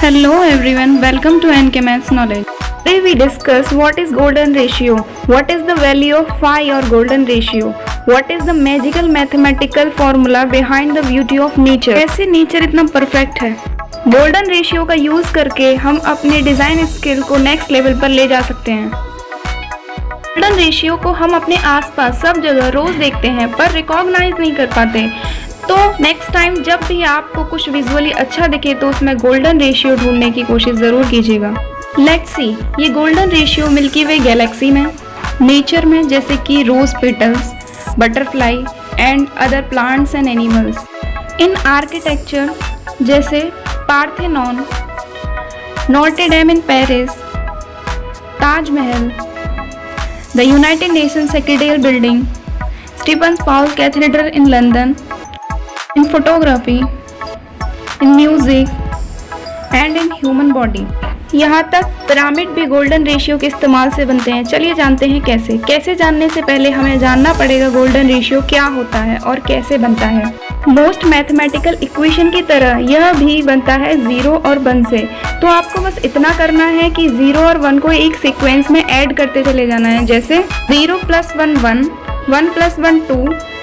Hello everyone, welcome to NK Maths Knowledge. Today we discuss what is golden ratio, what is the value of phi or golden ratio, what is the magical mathematical formula behind the beauty of nature. कैसे nature इतना perfect है। Golden ratio का use करके हम अपने design skill को next level पर ले जा सकते हैं। गोल्डन रेशियो को हम अपने आसपास सब जगह रोज देखते हैं पर रिकॉग्नाइज नहीं कर पाते। तो नेक्स्ट टाइम जब भी आपको कुछ विजुअली अच्छा दिखे तो उसमें गोल्डन रेशियो ढूंढने की कोशिश जरूर कीजिएगा। लेट्स सी, ये golden ratio milky way galaxy में, नेचर में जैसे कि rose petals, butterfly and other plants and animals. In architecture जैसे Parthenon, Notre Dame in Paris, Taj Mahal, the United Nations secretarial building, Stephen Paul cathedral in London, in photography, in music and in human body। यहाँ तक pyramid भी golden ratio के इस्तेमाल से बनते हैं। चलिए जानते हैं कैसे जानने से पहले हमें जानना पड़ेगा गोल्डन रेशियो क्या होता है और कैसे बनता है। मोस्ट मैथमेटिकल इक्वेशन की तरह यह भी बनता है 0 और 1 से। तो आपको बस इतना करना है कि 0 और 1 को एक सीक्वेंस में ऐड करते चले जाना है। जैसे 0 + 1 1, 1 + 1 2,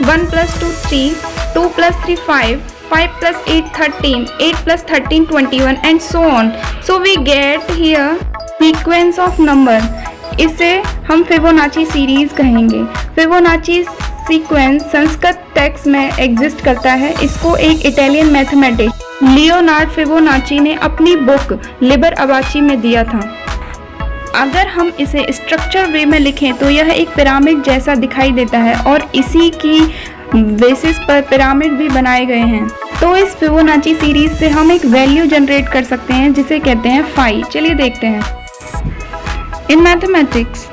1 + 2 3, 2 + 3 5, 5 + 8 13, 8 + 13 21 and so on. So we get here sequence of number. इसे हम फिबोनाची सीरीज कहेंगे। फिबोनाची सीक्वेंस संस्कृत टेक्स्ट में एग्जिस्ट करता है। इसको एक इटालियन मैथमेटिक्स लियोनार्ड फिबोनाची ने अपनी बुक लिबर अबाची में दिया था। अगर हम इसे स्ट्रक्चर वे में लिखें तो यह एक पिरामिड जैसा दिखाई देता है और इसी की बेसिस पर पिरामिड भी बनाए गए हैं। तो इस फिबोनाची सीरीज से हम एक वैल्यू जनरेट कर सकते हैं जिसे कहते हैं फाई। चलिए देखते हैं। In mathematics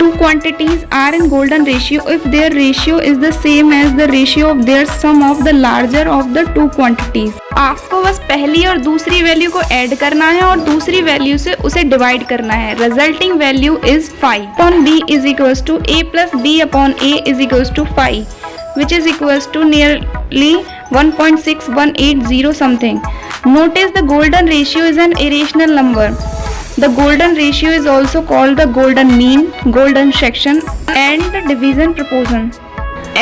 two quantities are in golden ratio if their ratio is the same as the ratio of their sum of the larger of the two quantities। आपको बस पहली और दूसरी वैल्यू को ऐड करना है और दूसरी वैल्यू से उसे डिवाइड करना है। Resulting value is 5 upon b is equals to a plus b upon a is equals to 5 which is equals to nearly 1.6180 something। Notice the golden ratio is an irrational number। The golden ratio is also called the golden mean, golden section and the division proportion।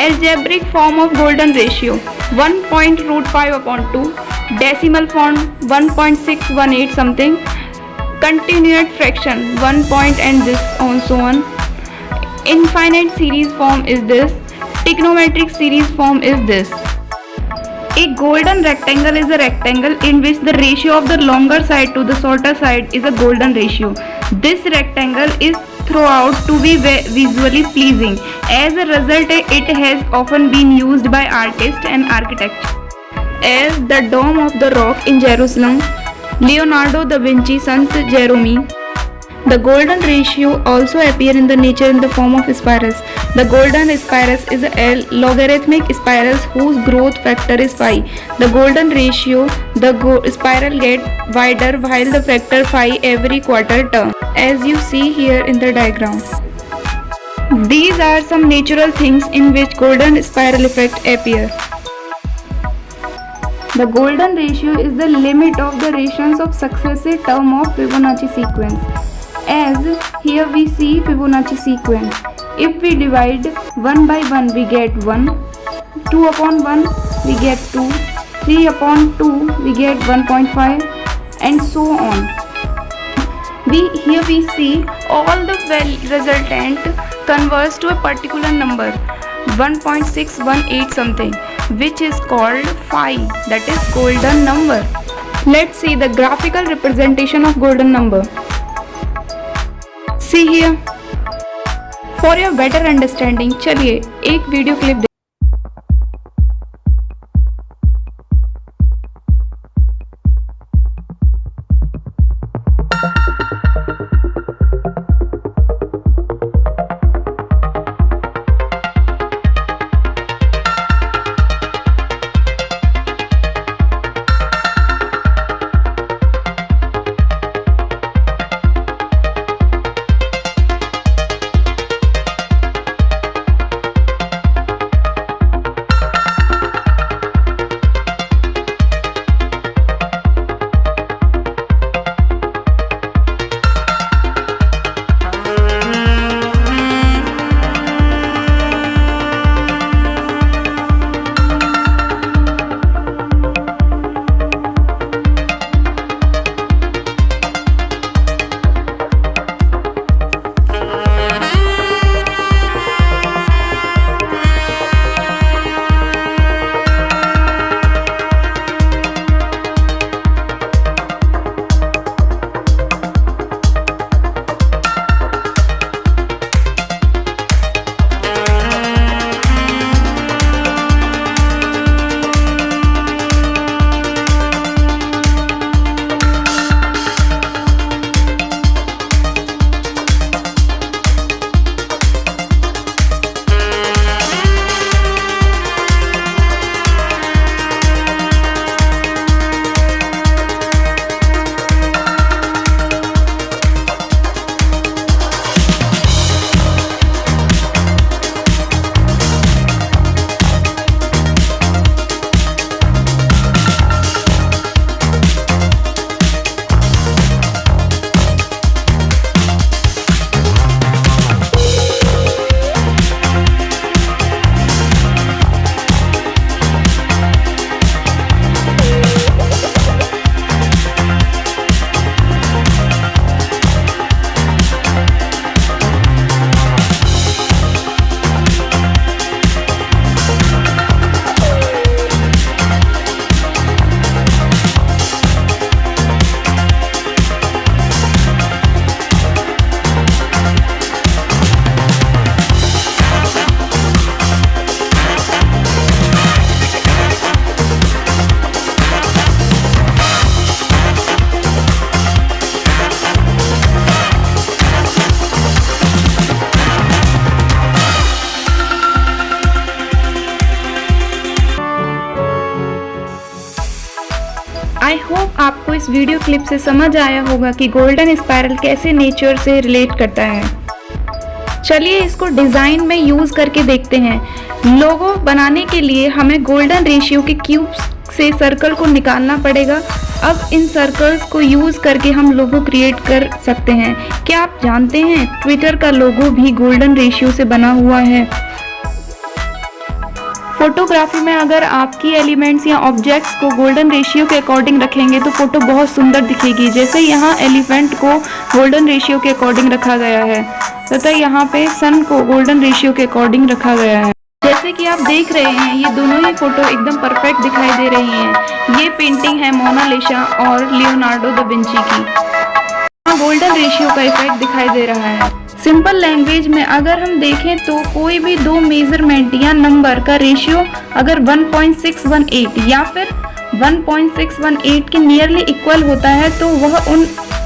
Algebraic form of golden ratio 1.5 upon 2, decimal form 1.618 something, continued fraction 1 point and this on so on, infinite series form is this, trigonometric series form is this। A golden rectangle is a rectangle in which the ratio of the longer side to the shorter side is a golden ratio। This rectangle is throughout to be visually pleasing। As a result, it has often been used by artists and architects as the Dome of the Rock in Jerusalem, Leonardo da Vinci, Sant Jerome। The golden ratio also appear in the nature in the form of spirals। The golden spirals is a logarithmic spirals whose growth factor is phi। The golden ratio, the spiral get wider while the factor phi every quarter turn, as you see here in the diagram। These are some natural things in which golden spiral effect appear। The golden ratio is the limit of the ratios of successive term of Fibonacci sequence। As here we see Fibonacci sequence। If we divide 1 by 1 we get 1, 2 upon 1 we get 2, 3 upon 2 we get 1.5 and so on। Here we see all the resultant converts to a particular number 1.618 something which is called phi, that is golden number। Let's see the graphical representation of golden number। See here। For your better understanding चलिए एक video clip hope आपको इस video clip से समझ आया होगा कि golden spiral कैसे नेचर से रिलेट करता है। चलिए इसको डिज़ाइन में यूज़ करके देखते हैं। लोगो बनाने के लिए हमें गोल्डन रेशियो के क्यूब्स से सर्कल को निकालना पड़ेगा। अब इन सर्कल्स को यूज़ करके हम लोगो क्रिएट कर सकते हैं। क्या आप जानते हैं ट्विटर का लोगो भी गोल्डन रेशियो से बना हुआ है। फोटोग्राफी में अगर आपकी एलिमेंट्स या ऑब्जेक्ट्स को गोल्डन रेशियो के अकॉर्डिंग रखेंगे तो फोटो बहुत सुंदर दिखेगी। जैसे यहाँ एलिफेंट को गोल्डन रेशियो के अकॉर्डिंग रखा गया है तथा यहाँ पे सन को गोल्डन रेशियो के अकॉर्डिंग रखा गया है। जैसे कि आप देख रहे हैं ये दोनों ही फोटो एकदम परफेक्ट दिखाई दे रही हैं। ये पेंटिंग है मोनालिसा और लियोनार्डो दा विंची की। यहाँ गोल्डन रेशियो का इफेक्ट दिखाई दे रहा है। सिंपल लैंग्वेज में अगर हम देखें तो कोई भी दो मेजरमेंट या नंबर का रेशियो अगर 1.618 या फिर 1.618 के नियरली इक्वल होता है तो वह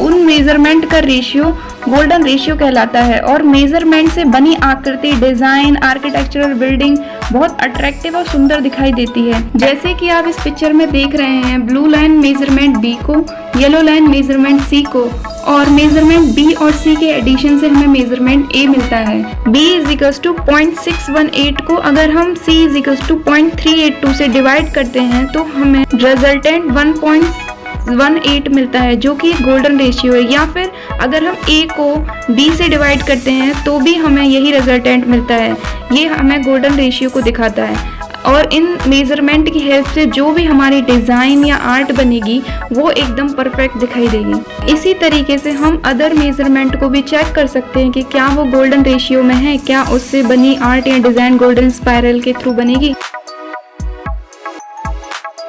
उन मेजरमेंट का रेशियो गोल्डन रेशियो कहलाता है। और मेजरमेंट से बनी आकृति, डिजाइन, आर्किटेक्चरल बिल्डिंग बहुत अट्रैक्टिव और सुंदर दिखाई देती है। जैसे कि आप इस पिक्चर में देख रहे हैं, ब्लू लाइन मेजरमेंट बी को, येलो लाइन मेजरमेंट सी को और मेजरमेंट बी और सी के एडिशन से हमें मेजरमेंट ए मिलता है। b = 0.618 को अगर हम c = 0.382 से डिवाइड करते हैं तो हमें रिजल्टेंट 1.18 मिलता है जो कि गोल्डन रेशियो है। या फिर अगर हम a को b से डिवाइड करते हैं तो भी हमें यही रिजल्टेंट मिलता है। ये हमें गोल्डन रेशियो को दिखाता है। और इन मेजरमेंट की हेल्प से जो भी हमारी डिज़ाइन या आर्ट बनेगी वो एकदम परफेक्ट दिखाई देगी। इसी तरीके से हम अदर मेजरमेंट को भी चेक कर सकते हैं कि क्या वो गोल्डन रेशियो में है, क्या उससे बनी आर्ट या डिज़ाइन गोल्डन स्पाइरल के थ्रू बनेगी।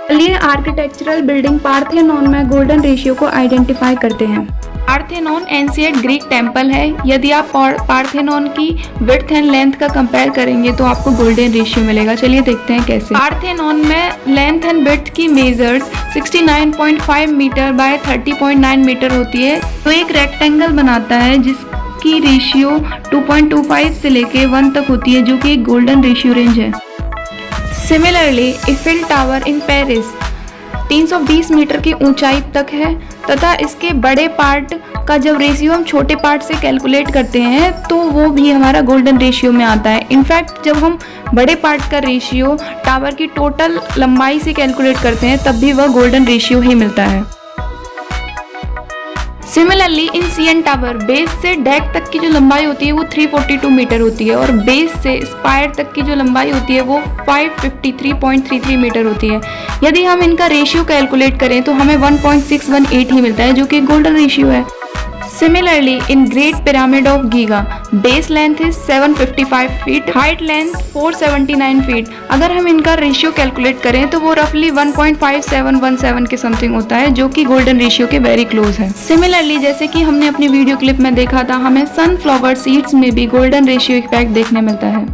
चलिए आर्किटेक्चरल बिल्डिंग पार्थेनॉन में गोल्डन रेशियो को आइडेंटिफाई करते हैं। पार्थेनॉन एंशिएंट ग्रीक टेम्पल है। यदि आप पार्थेनॉन की विड्थ एंड लेंथ का कंपेयर करेंगे तो आपको गोल्डन रेशियो मिलेगा। चलिए देखते हैं कैसे। पार्थेनॉन में लेंथ एंड विड्थ की मेजर्स 69.5 मीटर बाय 30.9 मीटर होती है। तो एक रेक्टेंगल बनाता है जिसकी रेशियो 2.25 से लेके 1 तक होती है जो कि एक गोल्डन रेशियो रेंज है। Similarly Eiffel tower in Paris 320 metre की ऊंचाई तक है तथा इसके बड़े पार्ट का जब रेशियो हम छोटे पार्ट से कैलकुलेट करते हैं तो वो भी हमारा गोल्डन रेशियो में आता है। इनफैक्ट जब हम बड़े पार्ट का रेशियो टावर की टोटल लंबाई से कैलकुलेट करते हैं तब भी वह गोल्डन रेशियो ही मिलता है। Similarly in CN tower base से डेक तक की जो लंबाई होती है वो 342 मीटर होती है और बेस से स्पायर तक की जो लंबाई होती है वो 553.33 मीटर होती है। यदि हम इनका रेशियो कैलकुलेट करें तो हमें 1.618 ही मिलता है जो कि गोल्डन रेशियो है। Similarly in great pyramid of giga base length is 755 feet, height length 479 feet. अगर हम इनका रेशियो कैलकुलेट करें तो वो रफली 1.5717 के समथिंग होता है जो कि गोल्डन रेशियो के वेरी क्लोज है। सिमिलरली जैसे कि हमने अपनी वीडियो क्लिप में देखा था, हमें सनफ्लावर सीड्स में भी गोल्डन रेशियो इफेक्ट देखने मिलता है।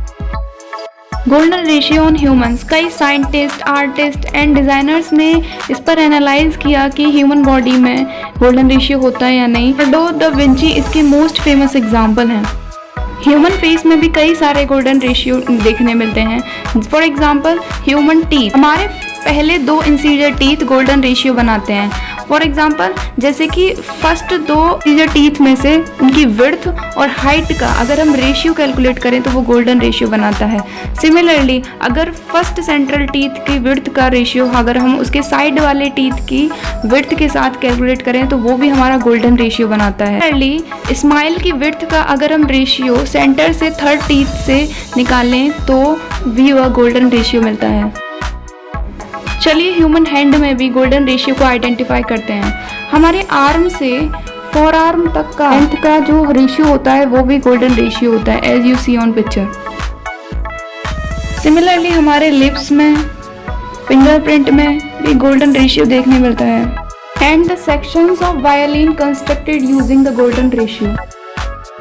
Golden ratio on humans. कई साइंटिस्ट, आर्टिस्ट एंड डिजाइनर्स ने इस पर एनालाइज किया कि ह्यूमन बॉडी में गोल्डन रेशियो होता है या नहीं। लियोनार्डो दा विंची इसके मोस्ट फेमस एग्जांपल हैं। ह्यूमन फेस में भी कई सारे गोल्डन रेशियो देखने मिलते हैं। फॉर एग्जांपल ह्यूमन टीथ, हमारे पहले 2 इंसीजर टीथ गोल्डन रेशियो बनाते हैं। फॉर एग्जांपल जैसे कि फर्स्ट 2 इंसीजर टीथ में से उनकी विड्थ और हाइट का अगर हम रेशियो कैलकुलेट करें तो वो गोल्डन रेशियो बनाता है। सिमिलरली अगर फर्स्ट सेंट्रल टीथ की विड्थ का रेशियो अगर हम उसके साइड वाले टीथ की विड्थ के साथ कैलकुलेट करें तो वो भी हमारा गोल्डन रेशियो बनाता है। सिमिलरली स्माइल की विड्थ का अगर हम रेशियो सेंटर से थर्ड टीथ से निकालें तो भी वह गोल्डन रेशियो मिलता है। चलिए ह्यूमन हैंड में भी गोल्डन रेशियो को आइडेंटिफाई करते हैं। हमारे आर्म से फोर आर्म तक का लेंथ का जो रेशियो होता है वो भी गोल्डन रेशियो होता है as you see on picture. Similarly हमारे लिप्स में, फिंगरप्रिंट में भी गोल्डन रेशियो देखने मिलता है। And the sections of violin constructed using the golden ratio.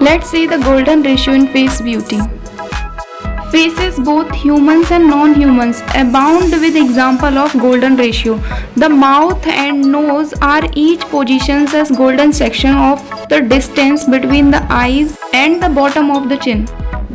Let's see the golden ratio in face beauty. Faces, both humans and non-humans, abound with example of golden ratio. The mouth and nose are each positions as golden section of the distance between the eyes and the bottom of the chin.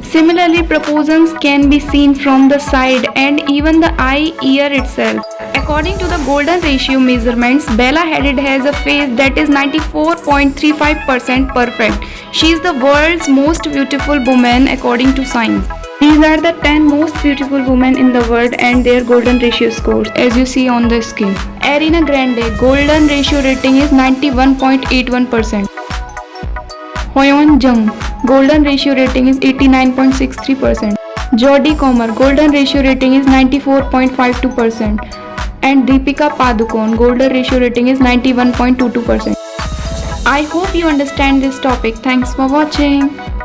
Similarly, proportions can be seen from the side and even the eye ear itself. According to the golden ratio measurements, Bella Hadid has a face that is 94.35% perfect. She is the world's most beautiful woman according to science. These are the 10 most beautiful women in the world and their golden ratio scores as you see on the screen. Ariana Grande golden ratio rating is 91.81%. Hyeon Jung golden ratio rating is 89.63%. Jodie Comer golden ratio rating is 94.52%. And Deepika Padukone golden ratio rating is 91.22%. I hope you understand this topic. Thanks for watching.